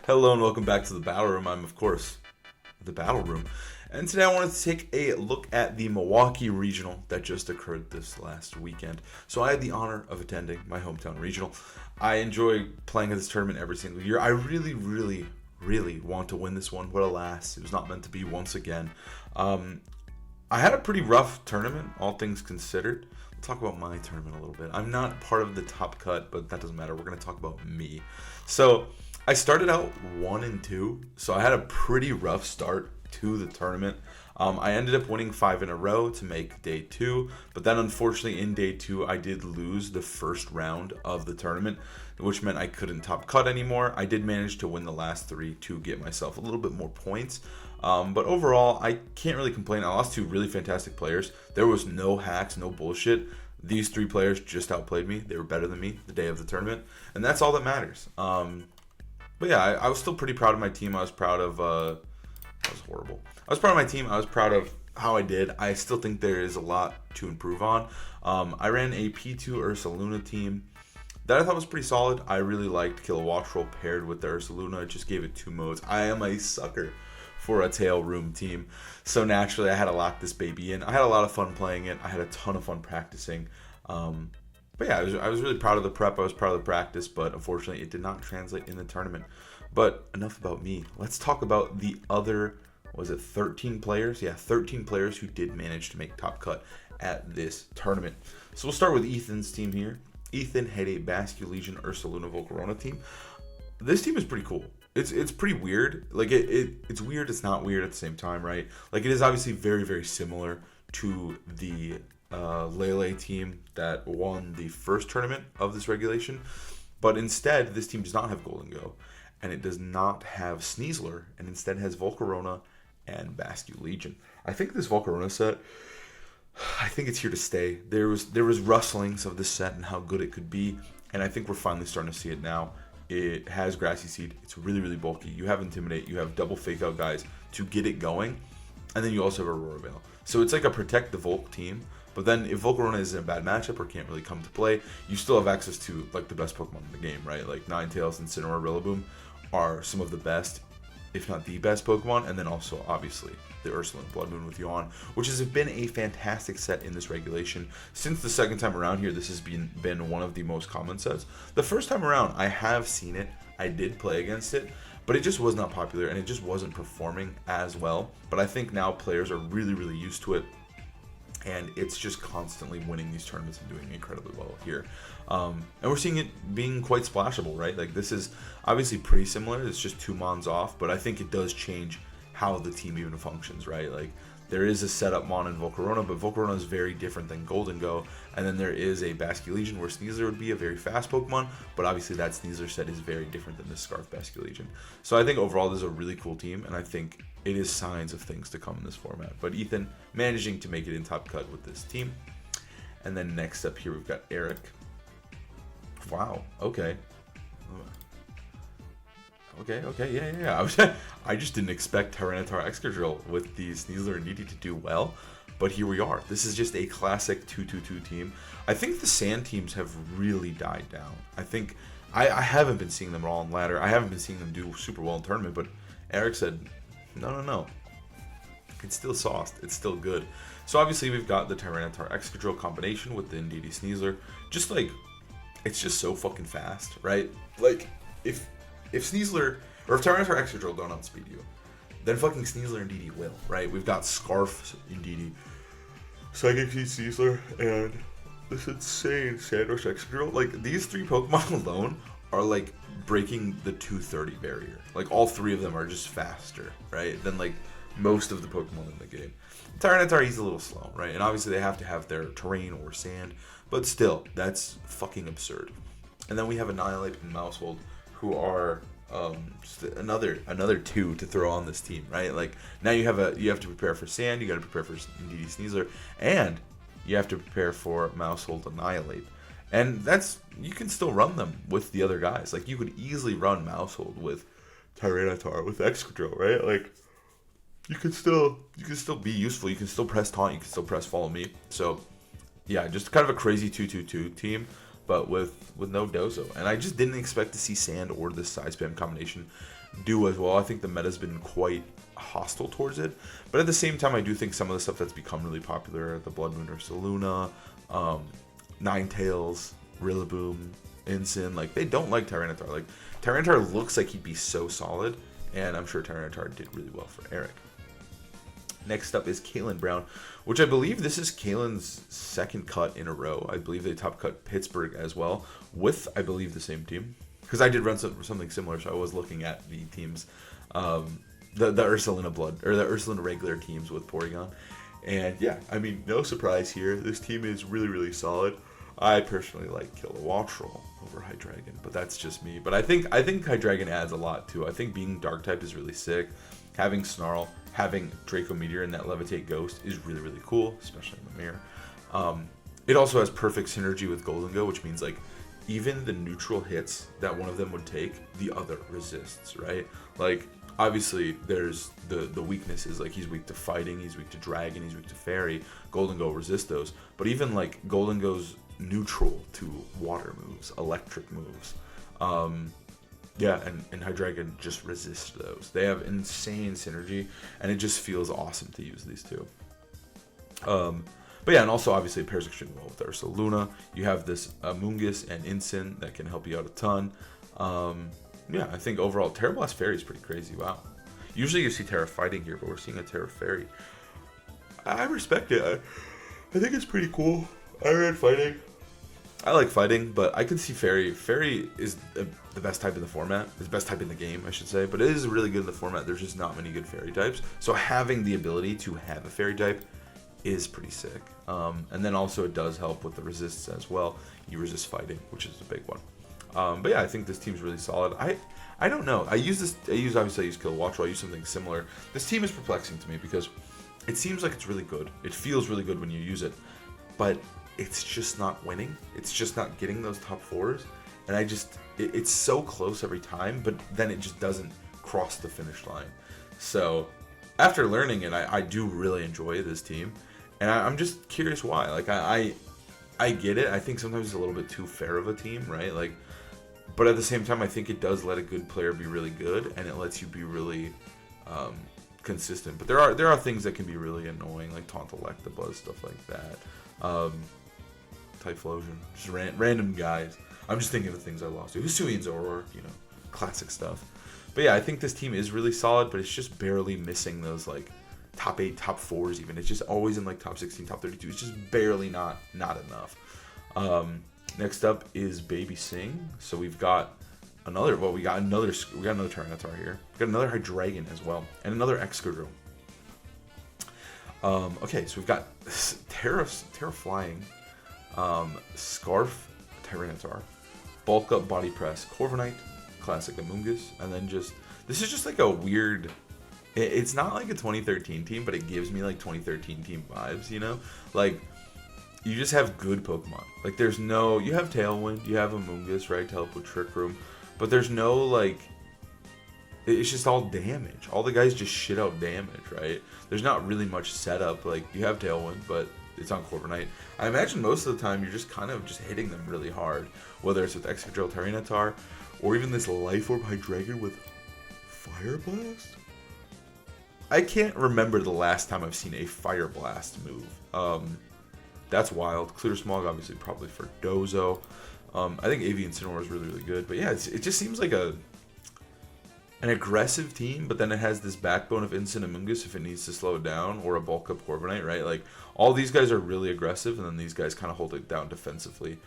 Hello and welcome back to the Battle Room. I'm, of course, the Battle Room. And today I wanted to take a look at the Milwaukee Regional that just occurred this last weekend. So I had the honor of attending my hometown regional. I enjoy playing at this tournament every single year. I really want to win this one, but alas, it was not meant to be once again. I had a pretty rough tournament, all things considered. Let's talk about my tournament a little bit. I'm not part of the top cut, but that doesn't matter. We're going to talk about me. So I started out 1-2, so I had a pretty rough start to the tournament. I ended up winning 5 in a row to make day 2, but then unfortunately in day 2 I did lose the first round of the tournament, which meant I couldn't top cut anymore. I did manage to win the last 3 to get myself a little bit more points, but overall I can't really complain. I lost 2 really fantastic players. There was no hacks, no bullshit. These 3 players just outplayed me. They were better than me the day of the tournament, and that's all that matters. But yeah, I was still pretty proud of my team. I was proud of, that was horrible. I was proud of my team. I was proud of how I did. I still think there is a lot to improve on. I ran a P2 ursaluna team that I thought was pretty solid. I really liked Kilowattrel paired with the ursaluna. It just gave it 2 modes. I am a sucker for a tail room team, so naturally I had to lock this baby in. I had a lot of fun playing it. I had a ton of fun practicing. But yeah, I was really proud of the prep. I was proud of the practice, but unfortunately it did not translate in the tournament. But enough about me. Let's talk about the other, was it 13 players? Yeah, 13 players who did manage to make top cut at this tournament. So we'll start with Ethan's team here. Ethan had a Basque Legion Ursaluna Volcarona team. This team is pretty cool. It's pretty weird. Like it's weird, it's not weird at the same time, right? Like it is obviously very similar to the Lele team that won the first tournament of this regulation, but instead this team does not have Golden Go, and it does not have Sneasler, and instead has Volcarona and Basque Legion. I think this Volcarona set, I think it's here to stay. There was rustlings of this set and how good it could be, and I think we're finally starting to see it now. It has Grassy Seed. It's really bulky. You have Intimidate. You have double fake out guys to get it going, and then you also have Aurora Veil. So it's like a protect the Volk team. But then if Volcarona is in a bad matchup or can't really come to play, you still have access to like the best Pokemon in the game, right? Like Ninetales, Incineroar, Rillaboom are some of the best, if not the best Pokemon. And then also, obviously, the Ursaluna Blood Moon with Yawn, which has been a fantastic set in this regulation. Since the second time around here, this has been one of the most common sets. The first time around, I have seen it. I did play against it, but it just was not popular and it just wasn't performing as well. But I think now players are really used to it. And it's just constantly winning these tournaments and doing incredibly well here. And we're seeing it being quite splashable, right? Like this is obviously pretty similar. It's just 2 mons off, but I think it does change how the team even functions, right? Like there is a setup mon in Volcarona, but Volcarona is very different than Golden Go. And then there is a Basque Legion where Sneasler would be a very fast Pokemon, but obviously that Sneasler set is very different than the Scarf Basque Legion. So I think overall this is a really cool team, and I think it is signs of things to come in this format. But Ethan managing to make it in top cut with this team. And then next up here we've got Eric. Wow, okay. Okay, yeah. I just didn't expect Tyranitar Excadrill with the Sneasler and Needy to do well, but here we are. This is just a classic 2-2-2 team. I think the Sand teams have really died down. I think I haven't been seeing them at all in ladder. I haven't been seeing them do super well in tournament, but Eric said, no. It's still sauced. It's still good. So obviously we've got the Tyranitar Excadrill combination with the Indeedee Sneasler. Just like, it's just so fucking fast, right? Like, if Sneasler, or if Tyranitar Excadrill don't outspeed you, then fucking Sneasler and Indeedee will, right? We've got Scarf Indeedee, Psychic Seed Sneasler, and this insane Sandrush Excadrill. Like, these 3 Pokemon alone are like breaking the 230 barrier. Like, all 3 of them are just faster, right, than like most of the Pokemon in the game. Tyranitar, he's a little slow, right? And obviously they have to have their terrain or sand, but still, that's fucking absurd. And then we have Annihilate and Mousehold, who are just another 2 to throw on this team, right? Like now you have to prepare for sand, you got to prepare for Indeedee Sneasler, and you have to prepare for Mousehold Annihilate. And that's, you can still run them with the other guys. Like you could easily run Mousehold with Tyranitar with Excadrill, right? Like you can still be useful. You can still press taunt. You can still press follow me. So yeah, just kind of a crazy 2-2-2 team. but with no Dozo. And I just didn't expect to see Sand or this side spam combination do as well. I think the meta's been quite hostile towards it, but at the same time, I do think some of the stuff that's become really popular, the Blood Moon ursaluna, Ninetales, Rillaboom, Ensign, like they don't like Tyranitar. Like Tyranitar looks like he'd be so solid, and I'm sure Tyranitar did really well for Eric. Next up is Caelan Brown, which I believe this is Caelan's second cut in a row. I believe they top cut Pittsburgh as well, with, I believe, the same team. Because I did run something similar, so I was looking at the teams, the Ursaluna Blood, or the Ursaluna regular teams with Porygon. And yeah, I mean, no surprise here. This team is really, really solid. I personally like Kilowattrel over Hydreigon, but that's just me. But I think Hydreigon adds a lot too. I think being Dark type is really sick. Having Snarl, having Draco Meteor and that Levitate Ghost is really, really cool, especially in the mirror. It also has perfect synergy with Golden Go, which means like even the neutral hits that one of them would take, the other resists, right? Like obviously there's the weaknesses, like he's weak to fighting, he's weak to dragon, he's weak to fairy. Golden Go resists those, but even like Golden Go's neutral to water moves, electric moves. Yeah, and Hydreigon just resists those. They have insane synergy, and it just feels awesome to use these two. But yeah, and also obviously it pairs extremely well with Ursaluna. You have this Mungus and Ensign that can help you out a ton. Yeah, I think overall Terra Blast Fairy is pretty crazy. Wow. Usually you see Terra fighting here, but we're seeing a Terra Fairy. I respect it. I think it's pretty cool. I read fighting. I like fighting, but I can see Fairy. Fairy is the best type in the format. It's the best type in the game, I should say. But it is really good in the format. There's just not many good Fairy types. So having the ability to have a Fairy type is pretty sick. And then also it does help with the resists as well. You resist fighting, which is a big one. But yeah, I think this team's really solid. I don't know. I use Kilowattrel. I use something similar. This team is perplexing to me because it seems like it's really good. It feels really good when you use it. But it's just not winning. It's just not getting those top fours. And it's so close every time, but then it just doesn't cross the finish line. So after learning it, I do really enjoy this team. And I'm just curious why. Like I get it. I think sometimes it's a little bit too fair of a team, right? Like, but at the same time, I think it does let a good player be really good, and it lets you be really consistent. But there are things that can be really annoying, like Taunt, Electabuzz, stuff like that. Typhlosion, just random guys. I'm just thinking of things I lost to. Hisui and Zoroark, classic stuff. But yeah, I think this team is really solid, but it's just barely missing those like top 8, top 4s even. It's just always in like top 16, top 32. It's just barely not enough. Next up is Baby Sing. So we got another Tyranitar here. We got another Hydreigon as well, and another Excadrill. Okay, so we've got Terra Flying, Scarf Tyranitar, Bulk Up Body Press Corviknight, Classic Amoonguss, and then this is just like a weird. It's not like a 2013 team, but it gives me like 2013 team vibes, Like, you just have good Pokemon. Like, you have Tailwind, you have Amoonguss, right, to help with Trick Room, but there's no, like, it's just all damage. All the guys just shit out damage, right? There's not really much setup. Like, you have Tailwind, but it's on Corviknight. I imagine most of the time you're just kind of just hitting them really hard, whether it's with Excadrill Tyranitar, or even this Life Orb Hydreigon with Fire Blast? I can't remember the last time I've seen a Fire Blast move. That's wild. Clear Smog, obviously, probably for Dozo. I think AV Incineroar is really, really good. But yeah, it just seems like an aggressive team, but then it has this backbone of Ensign and Mungus if it needs to slow it down, or a Bulk Up Corviknight, right? Like, all these guys are really aggressive, and then these guys kind of hold it down defensively.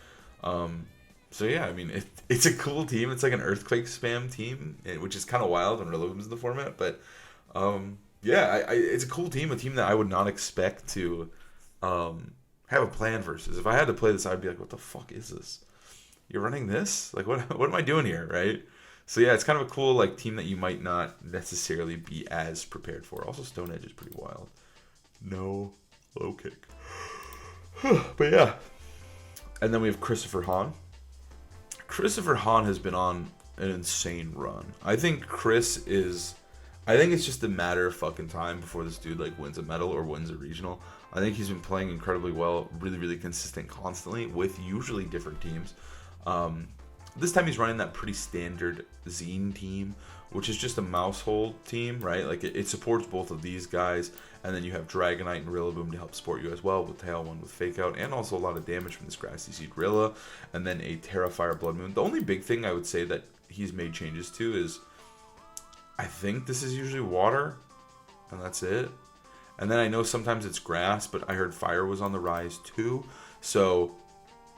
So yeah, I mean, it's a cool team. It's like an Earthquake spam team, which is kind of wild when Rillaboom's in the format, but yeah, it's a cool team, a team that I would not expect to have a plan versus. If I had to play this, I'd be like, what the fuck is this? You're running this? Like, what am I doing here, right? So yeah, it's kind of a cool like team that you might not necessarily be as prepared for. Also, Stone Edge is pretty wild. No low kick. But yeah. And then we have Christopher Hahn. Christopher Hahn has been on an insane run. I think it's just a matter of fucking time before this dude like wins a medal or wins a regional. I think he's been playing incredibly well, really, really consistent constantly with usually different teams. This time he's running that pretty standard Zine team, which is just a Mousehold team, right? Like it supports both of these guys, and then you have Dragonite and Rillaboom to help support you as well, with Caelan with Fake Out, and also a lot of damage from this Grassy Seed Rilla, and then a Terrafire Blood Moon. The only big thing I would say that he's made changes to is, I think this is usually water, and that's it. And then I know sometimes it's grass, but I heard fire was on the rise too. So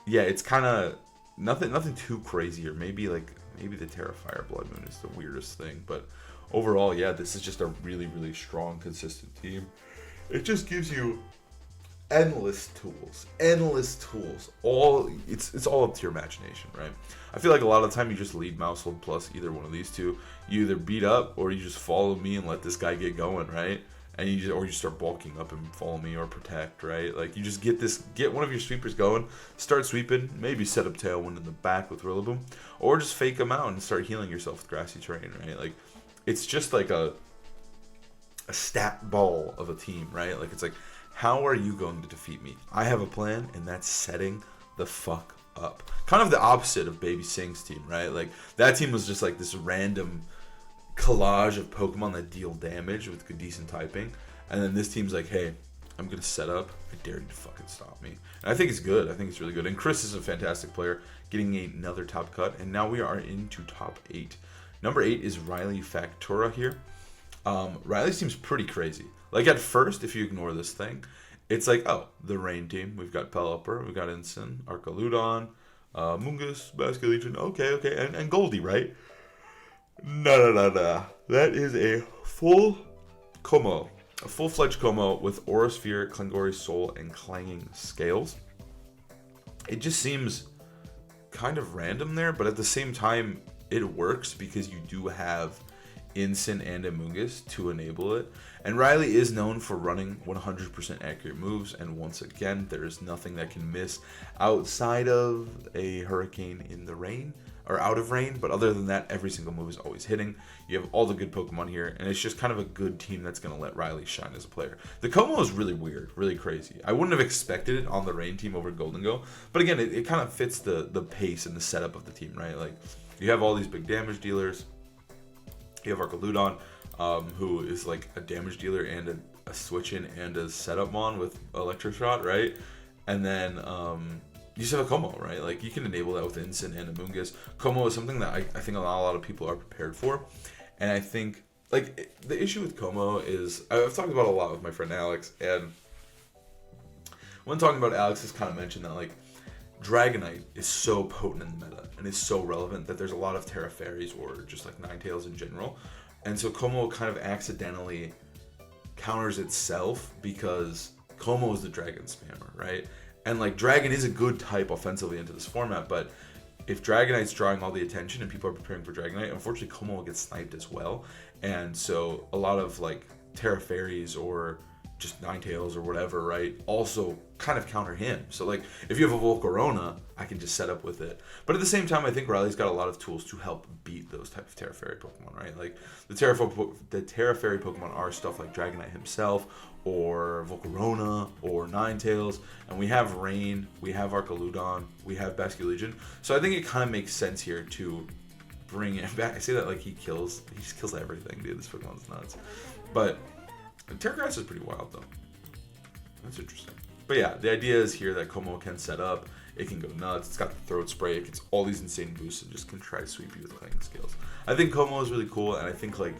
yeah, it's kind of nothing too crazy, or maybe the Terrafire Blood Moon is the weirdest thing. But overall, yeah, this is just a really, really strong, consistent team. It just gives you endless tools. It's all up to your imagination, right? I feel like a lot of the time you just lead Mousehold plus either one of these two. You either beat up or you just follow me and let this guy get going, right? And you start bulking up and follow me or protect, right? Like you just get one of your sweepers going, start sweeping, maybe set up Tailwind in the back with Rillaboom, or just fake them out and start healing yourself with Grassy Terrain, right? Like it's just like a stat ball of a team, right? Like it's like, how are you going to defeat me? I have a plan, and that's setting the fuck up. Kind of the opposite of Baby Sing's team, right? Like that team was just like this random collage of Pokemon that deal damage with good decent typing, and then this team's like, hey, I'm gonna set up, I dare you to fucking stop me. And I think it's good. I think it's really good. And Chris is a fantastic player, getting another top cut, and now we are into top 8. Number 8 is Riley Factura here. Riley seems pretty crazy. Like at first, if you ignore this thing, it's like, oh, the rain team. We've got Pelipper, we've got Incin, Arcaludon, Mungus, Basculegion, okay, and Goldie, right? No. That is a full Kommo-o. A full-fledged Kommo-o with Aura Sphere, Klangori Soul, and Clanging Scales. It just seems kind of random there, but at the same time, it works because you do have Incin and Amoonguss to enable it. And Riley is known for running 100% accurate moves, and once again, there is nothing that can miss outside of a Hurricane in the rain, or out of rain, but other than that, every single move is always hitting. You have all the good Pokemon here, and it's just kind of a good team that's going to let Riley shine as a player. The Kommo-o is really weird, really crazy. I wouldn't have expected it on the rain team over Golden Go, but again, it kind of fits the pace and the setup of the team, right? Like, you have all these big damage dealers. You have Arcaludon, who is like a damage dealer and a switch-in and a setup mon with Electro Shot, right? And then you just have a Kommo-o, right? Like, you can enable that with Incin and Amoonguss. Kommo-o is something that I think a lot of people are prepared for. And I think, like, the issue with Kommo-o is, I've talked about it a lot with my friend Alex, and when talking about Alex, has kind of mentioned that, like, Dragonite is so potent in the meta and is so relevant that there's a lot of Terra Fairies or just like Ninetales in general. And so Kommo-o kind of accidentally counters itself because Kommo-o is the Dragon spammer, right? And like Dragon is a good type offensively into this format, but if Dragonite's drawing all the attention and people are preparing for Dragonite, unfortunately Kommo-o gets sniped as well. And so a lot of like Terra Fairies or just Ninetales or whatever, right, also kind of counter him. So like if you have a Volcarona, I can just set up with it. But at the same time, I think Riley's got a lot of tools to help beat those type of Terra Fairy Pokemon, right? Like the Terra Fairy Pokemon are stuff like Dragonite himself, or Volcarona, or Ninetales, and we have Rain, we have Arcaludon, we have Basculegion. So I think it kind of makes sense here to bring it back. I say that like he just kills everything, dude. This Pokemon's nuts. But Terragrass is pretty wild, though. That's interesting. But yeah, the idea is here that Kommo-o can set up. It can go nuts. It's got the Throat Spray. It gets all these insane boosts and just can try to sweep you with Clanging Scales. I think Kommo-o is really cool, and I think like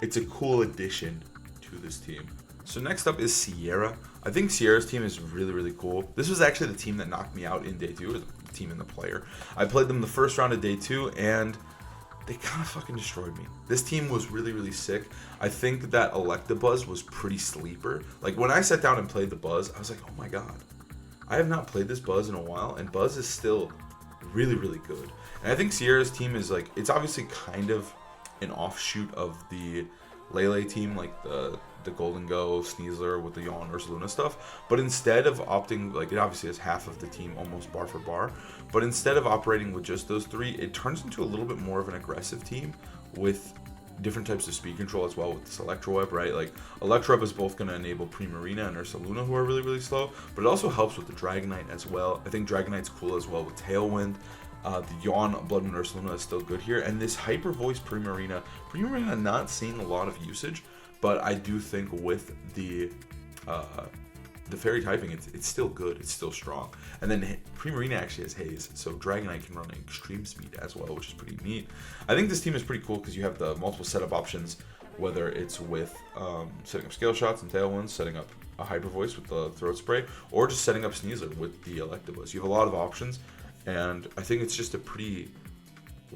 it's a cool addition to this team. So next up is Sierra. I think Sierra's team is really, really cool. This was actually the team that knocked me out in Day 2, or the team and the player. I played them the first round of Day 2, and they kind of fucking destroyed me. This team was really, really sick. I think that electabuzz was pretty sleeper. Like, when I sat down and played the Buzz, I was like, oh my god. I have not played this Buzz in a while, and Buzz is still really, really good. And I think Sierra's team is, like, it's obviously kind of an offshoot of the Lele team, like the Golden Go, Sneasler with the Yawn, Ursaluna stuff. But instead of opting, like, it obviously has half of the team almost bar for bar. But instead of operating with just those three, it turns into a little bit more of an aggressive team with different types of speed control as well with this Electroweb, right? Like, Electroweb is both going to enable Primarina and Ursaluna, who are really, really slow, but it also helps with the Dragonite as well. I think Dragonite's cool as well with Tailwind. The Yawn Blood Moon Ursaluna is still good here. And this Hyper Voice Primarina. Primarina not seeing a lot of usage, but I do think with the fairy typing, it's still good. It's still strong. And then Primarina actually has Haze, so Dragonite can run at extreme speed as well, which is pretty neat. I think this team is pretty cool because you have the multiple setup options, whether it's with setting up Scale Shots and Tailwinds, setting up a Hyper Voice with the Throat Spray, or just setting up Sneasler with the electabuzz. You have a lot of options, and I think it's just a pretty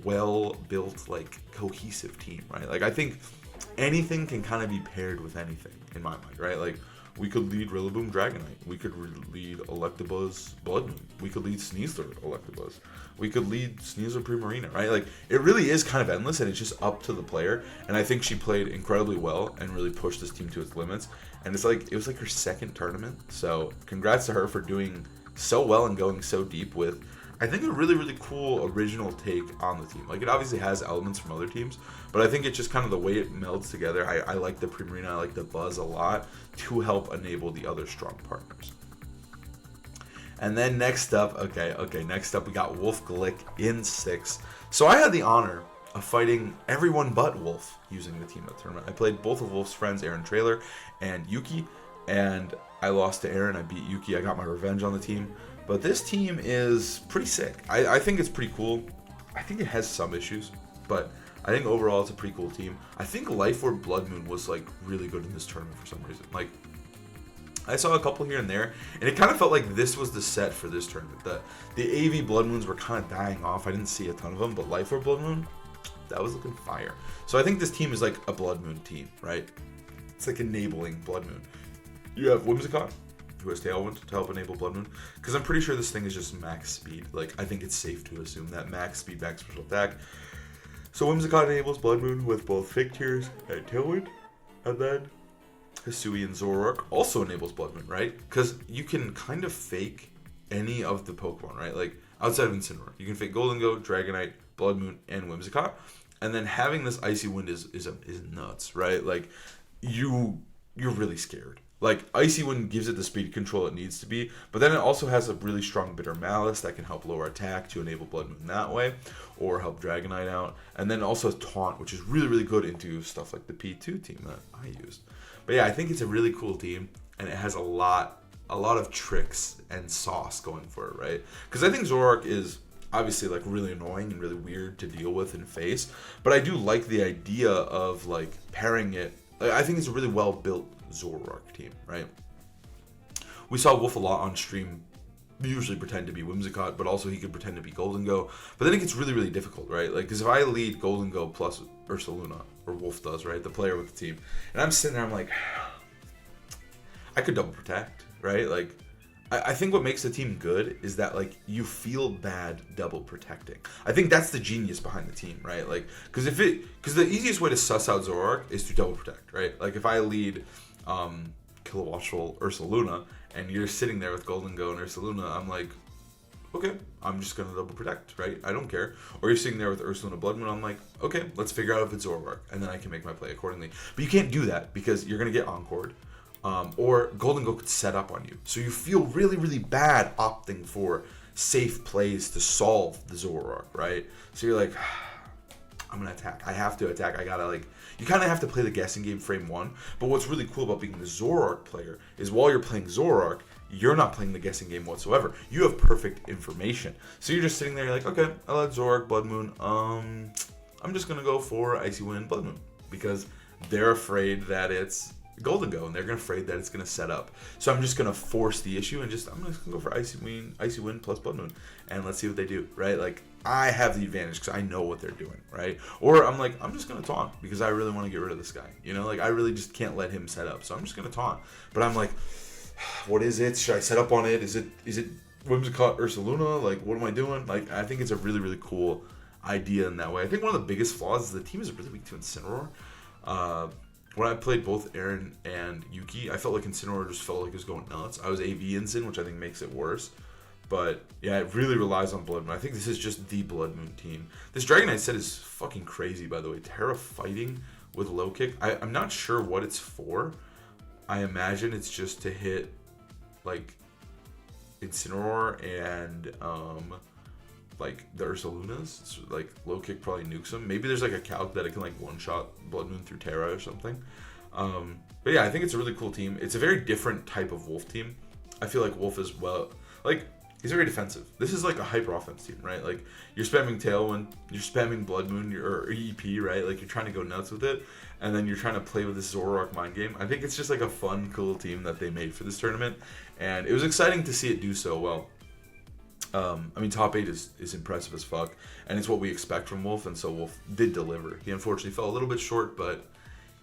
well-built, like, cohesive team, right? Like, I think anything can kind of be paired with anything, in my mind, right? Like, we could lead Rillaboom Dragonite. We could lead Electabuzz Blood Moon. We could lead Sneasler Electabuzz. We could lead Sneasler Primarina, right? Like, it really is kind of endless, and it's just up to the player. And I think she played incredibly well and really pushed this team to its limits. And it was like her second tournament. So congrats to her for doing so well and going so deep with, I think, a really, really cool original take on the team. Like, it obviously has elements from other teams, but I think it's just kind of the way it melds together. I like the Primarina, I like the Buzz a lot to help enable the other strong partners. And then next up, next up we got Wolf Glick in 6. So I had the honor of fighting everyone but Wolf using the team at the tournament. I played both of Wolf's friends, Aaron Trailer and Yuki, and I lost to Aaron. I beat Yuki. I got my revenge on the team. But this team is pretty sick. I think it's pretty cool. I think it has some issues, but I think overall it's a pretty cool team. I think Life Orb Blood Moon was like really good in this tournament for some reason. Like, I saw a couple here and there, and it kind of felt like this was the set for this tournament. The AV Blood Moons were kind of dying off. I didn't see a ton of them, but Life Orb Blood Moon, that was looking fire. So I think this team is like a Blood Moon team, right? It's like enabling Blood Moon. You have Whimsicott, who has Tailwind to help enable Blood Moon, because I'm pretty sure this thing is just max speed. Like, I think it's safe to assume that max speed, max special attack. So Whimsicott enables Blood Moon with both Fake Tears and Tailwind, and then Hisui and Zoroark also enables Blood Moon, right? Because you can kind of fake any of the Pokemon, right? Like, outside of Incineroar, you can fake Golden Go, Dragonite, Blood Moon, and Whimsicott, and then having this Icy Wind is nuts, right? Like, you're really scared. Like, Icy Wind gives it the speed control it needs to be, but then it also has a really strong Bitter Malice that can help lower attack to enable Blood Moon that way, or help Dragonite out. And then also Taunt, which is really, really good into stuff like the P2 team that I used. But yeah, I think it's a really cool team, and it has a lot of tricks and sauce going for it, right? Because I think Zoroark is obviously like really annoying and really weird to deal with and face, but I do like the idea of like pairing it. I think it's a really well built Zoroark team, right? We saw Wolf a lot on stream usually pretend to be Whimsicott, but also he could pretend to be Golden Go. But then it gets really, really difficult, right? Like, because if I lead Golden Go plus Ursaluna, or Wolf does, right? The player with the team, and I'm sitting there, I'm like, I could double protect, right? Like, I think what makes the team good is that, like, you feel bad double protecting. I think that's the genius behind the team, right? Like, because the easiest way to suss out Zoroark is to double protect, right? Like, if I lead Kilowattrel Ursaluna, and you're sitting there with Golden Go and Ursaluna, I'm like, okay, I'm just going to double protect, right? I don't care. Or you're sitting there with Ursaluna Blood Moon, I'm like, okay, let's figure out if it's Zoroark, and then I can make my play accordingly. But you can't do that because you're going to get encored, or Golden Go could set up on you. So you feel really, really bad opting for safe plays to solve the Zoroark, right? So you're like, I'm going to attack. I have to attack. I got to, like, you kind of have to play the guessing game frame one. But what's really cool about being the Zoroark player is while you're playing Zoroark, you're not playing the guessing game whatsoever. You have perfect information. So you're just sitting there, you're like, okay, I like Zoroark, Blood Moon. I'm just going to go for Icy Wind, Blood Moon. Because they're afraid that it's Golden Go, and they're afraid that it's going to set up. So I'm just going to force the issue, and I'm just going to go for Icy Wind plus Blood Moon. And let's see what they do, right? Like, I have the advantage because I know what they're doing, right? Or I'm like, I'm just going to taunt because I really want to get rid of this guy. You know, like, I really just can't let him set up. So I'm just going to taunt. But I'm like, what is it? Should I set up on it? Is it Whimsicott Ursaluna? Like, what am I doing? Like, I think it's a really, really cool idea in that way. I think one of the biggest flaws is the team is really weak to Incineroar. When I played both Aaron and Yuki, I felt like Incineroar just felt like it was going nuts. I was AV Incin, which I think makes it worse. But yeah, it really relies on Blood Moon. I think this is just the Blood Moon team. This Dragonite set is fucking crazy, by the way. Terra fighting with low kick. I'm not sure what it's for. I imagine it's just to hit like Incineroar and like the ursalunas. It's like low kick probably nukes them. Maybe there's like a calc that it can like one shot Blood Moon through Terra or something. But yeah, I think it's a really cool team. It's a very different type of Wolf team. I feel like Wolf is like he's very defensive. This is like a hyper offense team, right? Like you're spamming Tailwind, you're spamming Blood Moon or EP, right? Like you're trying to go nuts with it, and then you're trying to play with this Zoroark mind game. I think it's just like a fun, cool team that they made for this tournament, and it was exciting to see it do so well. I mean, top 8 is impressive as fuck, and it's what we expect from Wolf, and so Wolf did deliver. He unfortunately fell a little bit short, but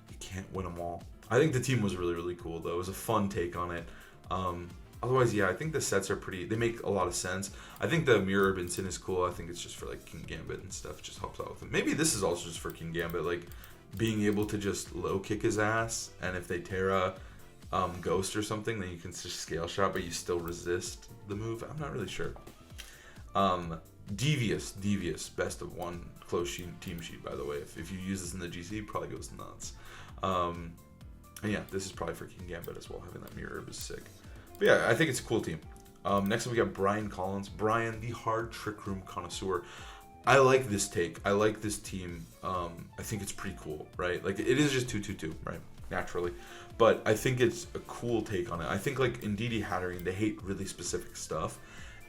you can't win them all. I think the team was really, really cool, though. It was a fun take on it. Otherwise, yeah, I think the sets are they make a lot of sense. I think the Mirror Benson is cool. I think it's just for, like, King Gambit and stuff. It just helps out with it. Maybe this is also just for King Gambit, like, being able to just low kick his ass, and if they Terra Ghost or something, then you can just scale shot, but you still resist the move. I'm not really sure. Devious, best of 1 close team sheet, by the way. If you use this in the GC, it probably goes nuts. And yeah, this is probably for King Gambit as well. Having that mirror is sick. But yeah, I think it's a cool team. Next up, we got Brian Collins. Brian, the hard trick room connoisseur. I like this take. I like this team. I think it's pretty cool, right? Like, it is just 2-2-2, right? Naturally. But I think it's a cool take on it. I think, like, in DD Hattering, they hate really specific stuff.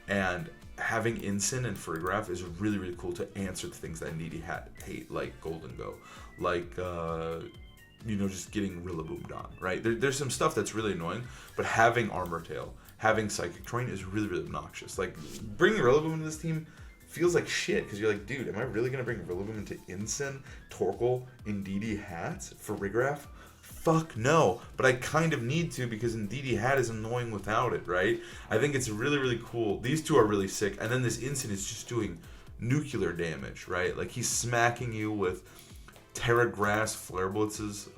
And having Incin and Frigraph is really, really cool to answer the things that Needy hate, like Golden Go, like, just getting Rillaboom on, right? There's some stuff that's really annoying, but having Armor Tail, having Psychic Terrain is really, really obnoxious. Like, bringing Rillaboom into this team feels like shit, because you're like, dude, am I really going to bring Rillaboom into Incin, Torkoal, Indeedee Hats for Frigraph? Fuck no, but I kind of need to, because Indeedee Hat is annoying without it, right? I think it's really, really cool. These two are really sick, and then this Incin is just doing nuclear damage, right? Like, he's smacking you with Terra Grass Flare Blitzes.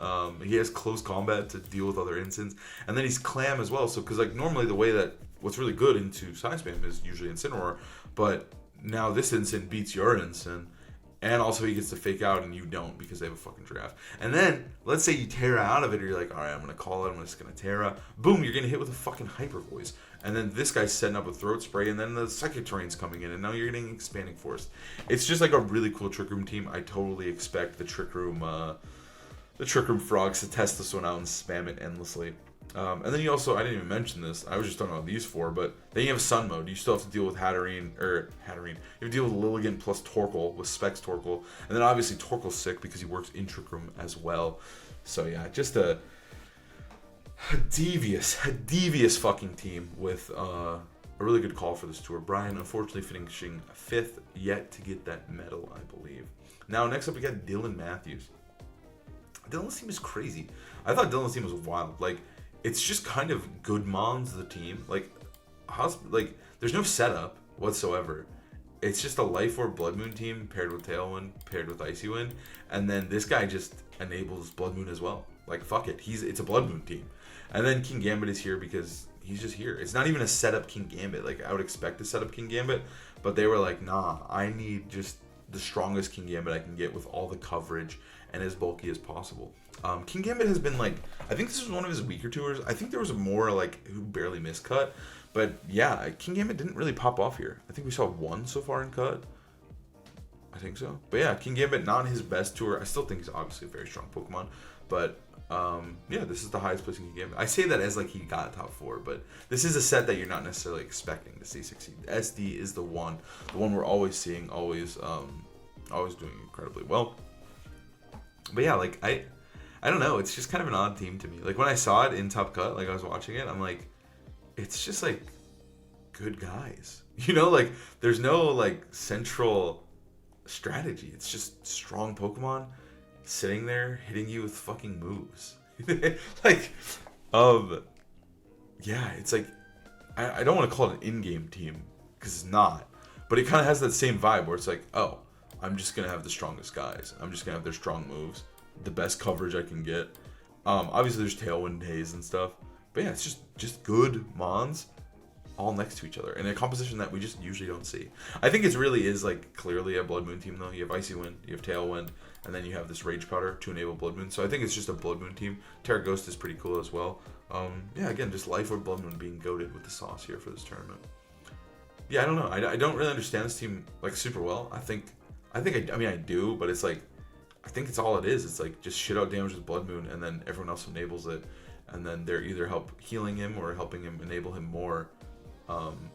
He has close combat to deal with other Incins, and then he's Clam as well. So, because like normally the way that what's really good into Side Spam is usually Incineroar, but now this Incin beats your Incin. And also he gets to fake out and you don't, because they have a fucking draft. And then, let's say you Terra out of it, or you're like, alright, I'm going to call it, I'm just going to Terra. Boom, you're getting hit with a fucking Hyper Voice. And then this guy's setting up a Throat Spray, and then the Psychic Terrain's coming in, and now you're getting Expanding Force. It's just like a really cool Trick Room team. I totally expect the Trick Room frogs to test this one out and spam it endlessly. And then you also, I didn't even mention this, I was just talking about these 4, but then you have Sun Mode. You still have to deal with Hatterene. You have to deal with Lilligant plus Torkoal, with Specs Torkoal. And then obviously Torkoal's sick because he works in Trick Room as well. So yeah, just a devious fucking team with a really good call for this tour. Brian, unfortunately, finishing 5th, yet to get that medal, I believe. Now, next up, we got Dylan Matthews. Dylan's team is crazy. I thought Dylan's team was wild. Like, it's just kind of good mons, the team. Like, there's no setup whatsoever. It's just a Life Orb Blood Moon team paired with Tailwind, paired with Icy Wind, and then this guy just enables Blood Moon as well. Like, fuck it. It's a Blood Moon team. And then King Gambit is here because he's just here. It's not even a setup King Gambit. Like, I would expect to set up King Gambit, but they were like, nah, I need just the strongest King Gambit I can get with all the coverage and as bulky as possible. King Gambit has been like, I think this was one of his weaker tours. I think there was a more like who barely missed cut, but yeah, King Gambit didn't really pop off here. I think we saw 1 so far in cut. I think so. But yeah, King Gambit, not his best tour. I still think he's obviously a very strong Pokemon, but yeah, this is the highest placing King Gambit. I say that as like he got top 4, but this is a set that you're not necessarily expecting to see succeed. SD is the one we're always seeing, always doing incredibly well. But yeah, like I don't know, it's just kind of an odd team to me. Like, when I saw it in Top Cut, like I was watching it, I'm like, it's just like good guys. You know, like there's no like central strategy. It's just strong Pokemon sitting there hitting you with fucking moves. Like, yeah, it's like, I don't want to call it an in-game team, because it's not. But it kind of has that same vibe where it's like, oh, I'm just going to have the strongest guys. I'm just going to have their strong moves. The best coverage I can get. Obviously, there's Tailwind Haze and stuff. But yeah, it's just good mons all next to each other. And a composition that we just usually don't see. I think it really is like clearly a Blood Moon team, though. You have Icy Wind, you have Tailwind, and then you have this Rage Powder to enable Blood Moon. So I think it's just a Blood Moon team. Terra Ghost is pretty cool as well. Yeah, again, just Life or Blood Moon being goated with the sauce here for this tournament. yeah, I don't know. I don't really understand this team like super well. I mean I do, but it's like I think it's all it is. It's like just shit out damage with Blood Moon, and then everyone else enables it, and then they're either healing him or helping him enable him more. And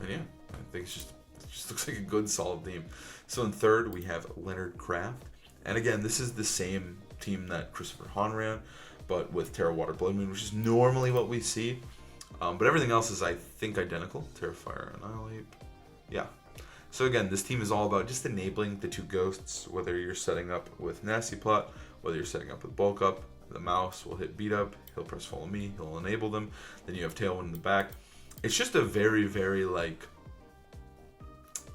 yeah, I think it just looks like a good solid team. So in third we have Leonard Kraft, and again this is the same team that Christopher Hahn ran, but with Terra, Water, Blood Moon, which is normally what we see. But everything else is, I think, identical. Terra, Fire, Annihilate. Yeah. So again, this team is all about just enabling the two ghosts, whether you're setting up with Nasty Plot, whether you're setting up with Bulk Up. The mouse will hit Beat Up, he'll press Follow Me, he'll enable them. Then you have Tailwind in the back. It's just a very, very, like,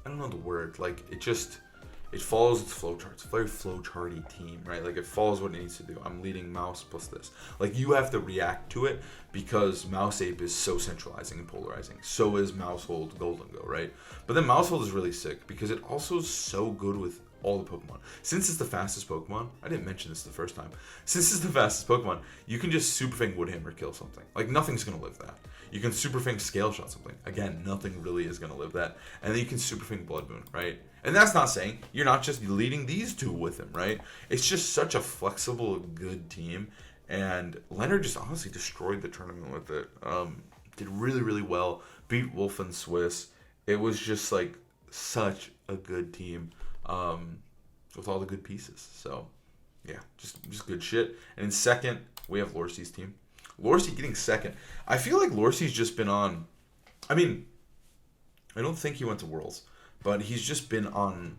I don't know the word, like, it follows its flowchart. It's a very flowcharty team, right? Like, it follows what it needs to do. I'm leading mouse plus this. Like, you have to react to it because Mouse Ape is so centralizing and polarizing. So is Mousehold Golden Go, right? But then Mousehold is really sick because it also is so good with all the Pokemon. Since it's the fastest Pokemon, I didn't mention this the first time. Since it's the fastest Pokemon, you can just Super Fang Wood Hammer kill something. Like, nothing's going to live that. You can Super Fang Scale Shot something. Again, nothing really is going to live that. And then you can Super Fang Blood Moon, right? And that's not saying you're not just leading these two with him, right? It's just such a flexible, good team. And Leonard just honestly destroyed the tournament with it. Did really, really well. Beat Wolf and Swiss. It was just like such a good team with all the good pieces. So, yeah, just good shit. And in second, we have Lorsy's team. Lorsy getting second. I feel like Lorsy's just been on... I mean, I don't think he went to Worlds, but he's just been on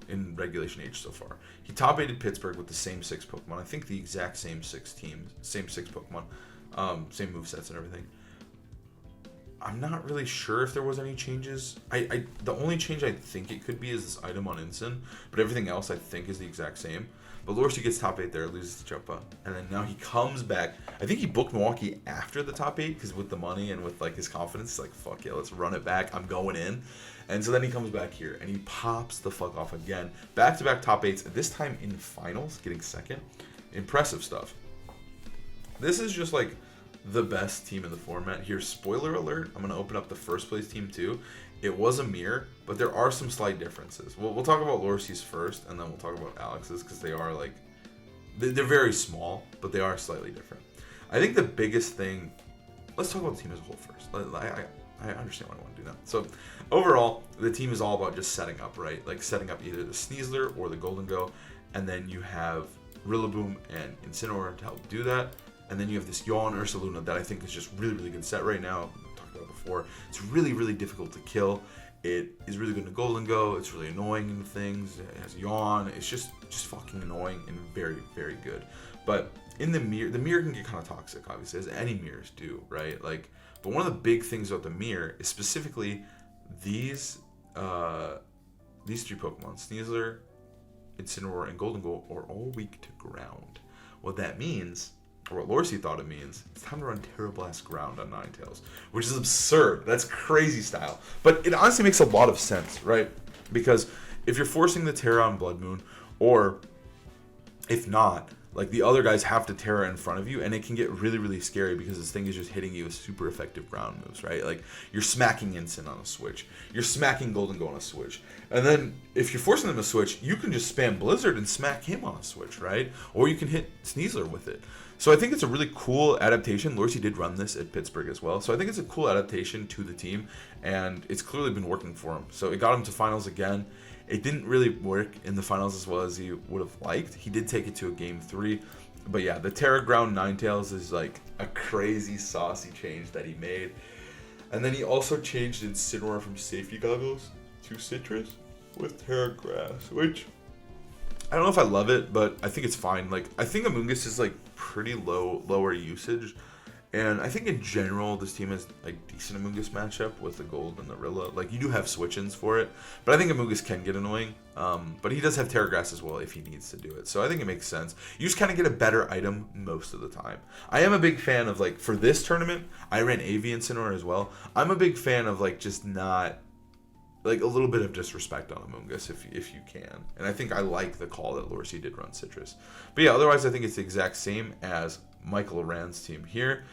in Regulation Age so far. He top 8'd Pittsburgh with the same 6 Pokemon. I think the exact same 6 teams, same 6 Pokemon, same movesets and everything. I'm not really sure if there was any changes. The only change I think it could be is this item on Ensign, but everything else I think is the exact same. But Lorsy gets top 8 there, loses to Jumpa, and then now he comes back. I think he booked Milwaukee after the top 8 because with the money and with like his confidence, he's like, fuck yeah, let's run it back. I'm going in. And so then he comes back here and he pops the fuck off again. Back-to-back top 8s, this time in finals, getting second. Impressive stuff. This is just like the best team in the format. Here, spoiler alert, I'm going to open up the first place team too. It was a mirror, but there are some slight differences. We'll talk about Lorsy's first, and then we'll talk about Alex's, because they are like, they're very small, but they are slightly different. I think the biggest thing, let's talk about the team as a whole first. I understand what I want to do now. So overall, the team is all about just setting up, right? Like setting up either the Sneasler or the Golden Go, and then you have Rillaboom and Incineroar to help do that. And then you have this Yawn Ursaluna that I think is just really, really good set right now. We talked about it before. It's really, really difficult to kill. It is really good in Golden Go. It's really annoying in things. It has Yawn. It's just fucking annoying and very, very good. But in the mirror can get kind of toxic, obviously, as any mirrors do, right? Like, but one of the big things about the mirror is specifically these 3 Pokemon, Sneasler, Incineroar, and Golden Go, are all weak to ground. What that means, or what Lorsy thought it means, it's time to run Terra Blast Ground on Ninetales, which is absurd. That's crazy style. But it honestly makes a lot of sense, right? Because if you're forcing the Terra on Blood Moon, or if not, like the other guys have to Terra in front of you, and it can get really, really scary because this thing is just hitting you with super effective ground moves, right? Like you're smacking Ensign on a switch, you're smacking Golden Go on a switch, and then if you're forcing them to switch, you can just spam Blizzard and smack him on a switch, right? Or you can hit Sneasler with it. So I think it's a really cool adaptation. Lorsy did run this at Pittsburgh as well, so I think it's a cool adaptation to the team, and it's clearly been working for him. So it got him to finals again. It didn't really work in the finals as well as he would have liked. He did take it to a game 3. But yeah, the Terra Ground Ninetales is like a crazy saucy change that he made. And then he also changed Incineroar from Safety Goggles to Citrus with Terra Grass, which I don't know if I love it, but I think it's fine. Like, I think Amoonguss is like pretty lower usage. And I think in general, this team has like decent Amoonguss matchup with the Gold and the Rilla. Like, you do have switch-ins for it, but I think Amoonguss can get annoying. But he does have Terra Grass as well if he needs to do it. So I think it makes sense. You just kind of get a better item most of the time. I am a big fan of, like, for this tournament, I ran AV Incineroar as well. I'm a big fan of, like, just not, like, a little bit of disrespect on Amoonguss if you can. And I think I like the call that Lorsy did run Citrus. But yeah, otherwise I think it's the exact same as Michael Rand's team here.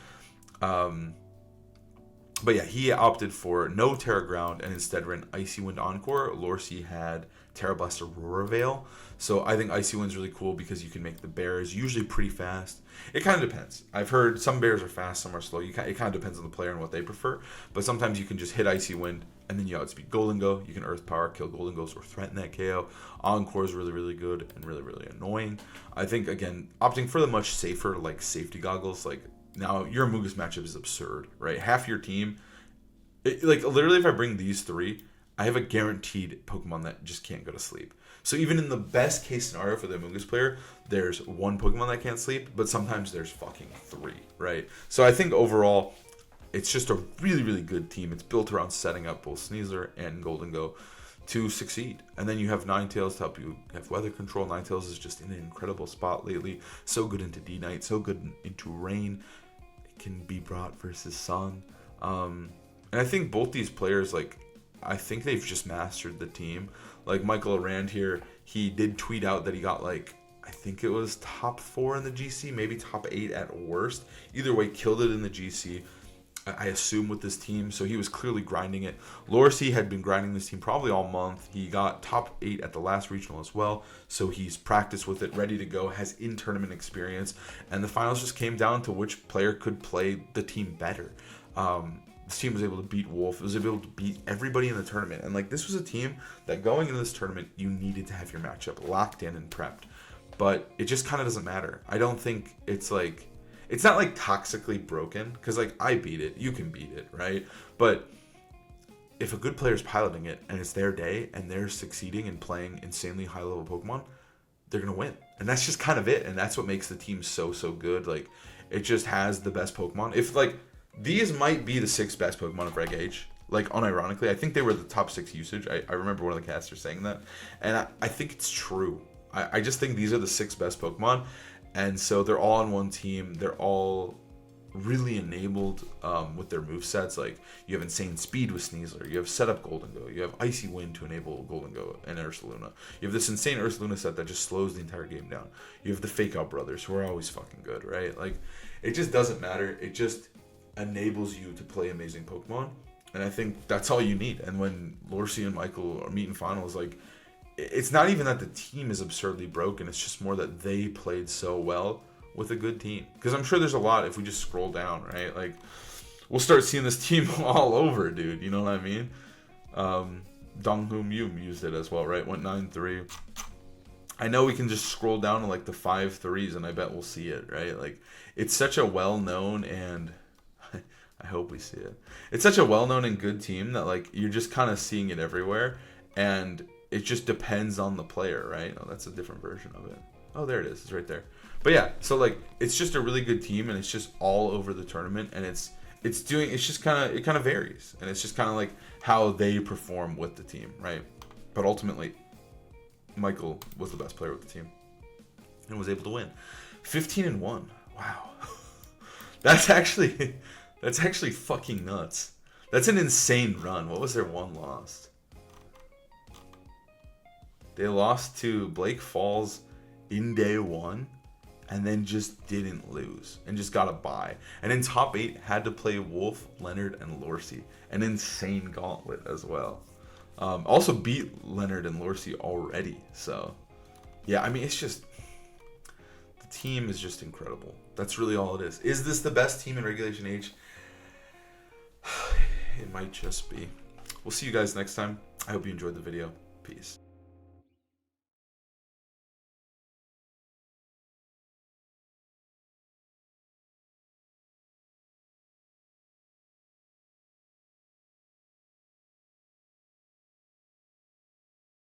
But yeah, he opted for no Terra Ground and instead ran Icy Wind Encore. Lorsy had Terra Blast Aurora Veil. So I think Icy Wind's really cool because you can make the bears usually pretty fast. It kind of depends. I've heard some bears are fast, some are slow. It kind of depends on the player and what they prefer. But sometimes you can just hit Icy Wind and then you outspeed Golden Go. You can Earth Power, kill Golden Ghost, or threaten that KO. Encore is really, really good and really, really annoying. I think, again, opting for the much safer, like, safety goggles, like, now your Amoonguss matchup is absurd, right? Half your team, like, literally, if I bring these three, I have a guaranteed Pokemon that just can't go to sleep. So even in the best case scenario for the Amoonguss player, there's one Pokemon that can't sleep, but sometimes there's fucking three, right? So I think overall, it's just a really, really good team. It's built around setting up both Sneasler and Golden Go to succeed. And then you have Ninetales to help you have weather control. Ninetales is just in an incredible spot lately. So good into D-Night, so good into Rain. It can be brought versus Sun. And I think both these players, like, I think they've just mastered the team. Like Michael Arand here, he did tweet out that he got, like, I think it was top 4 in the GC, maybe top 8 at worst. Either way, killed it in the GC. I assume with this team, so he was clearly grinding it. Lorsy had been grinding this team probably all month. He got top 8 at the last regional as well, so he's practiced with it, ready to go, has in-tournament experience, and the finals just came down to which player could play the team better. This team was able to beat Wolf. It was able to beat everybody in the tournament, and like this was a team that going into this tournament, you needed to have your matchup locked in and prepped, but it just kind of doesn't matter. I don't think it's like... It's not like toxically broken, because like I beat it, you can beat it, right? But if a good player's piloting it and it's their day and they're succeeding and playing insanely high level Pokemon, they're gonna win. And that's just kind of it. And that's what makes the team so good. Like it just has the best Pokemon. If like these might be the 6 best Pokemon of Reg H. Like unironically, I think they were the top 6 usage. I remember one of the casters saying that, and I think it's true. I just think these are the 6 best Pokemon. And so they're all on one team. They're all really enabled with their movesets. Like, you have insane speed with Sneasler. You have setup Golden Go. You have Icy Wind to enable Golden Go and Ursaluna. You have this insane Ursaluna set that just slows the entire game down. You have the Fake Out Brothers, who are always fucking good, right? Like, it just doesn't matter. It just enables you to play amazing Pokemon. And I think that's all you need. And when Lorsy and Michael meet in finals, like... It's not even that the team is absurdly broken. It's just more that they played so well with a good team. Because I'm sure there's a lot if we just scroll down, right? Like, we'll start seeing this team all over, dude. You know what I mean? Donghum Yum used it as well, right? Went 9-3. I know we can just scroll down to, like, the 5 threes, and I bet we'll see it, right? Like, it's such a well-known and... I hope we see it. It's such a well-known and good team that, like, you're just kind of seeing it everywhere. And... it just depends on the player, right? Oh, that's a different version of it. Oh, there it is. It's right there. But yeah, so like it's just a really good team, and it's just all over the tournament, and it's just kind of varies, and it's just kind of like how they perform with the team, right? But ultimately, Michael was the best player with the team and was able to win 15-1. Wow, that's actually fucking nuts. That's an insane run. What was their one loss? They lost to Blake Falls in day 1 and then just didn't lose and just got a bye. And in top 8 had to play Wolf, Leonard, and Lorsy. An insane gauntlet as well. Also beat Leonard and Lorsy already. So, yeah, I mean, it's just... the team is just incredible. That's really all it is. Is this the best team in Regulation H? It might just be. We'll see you guys next time. I hope you enjoyed the video. Peace.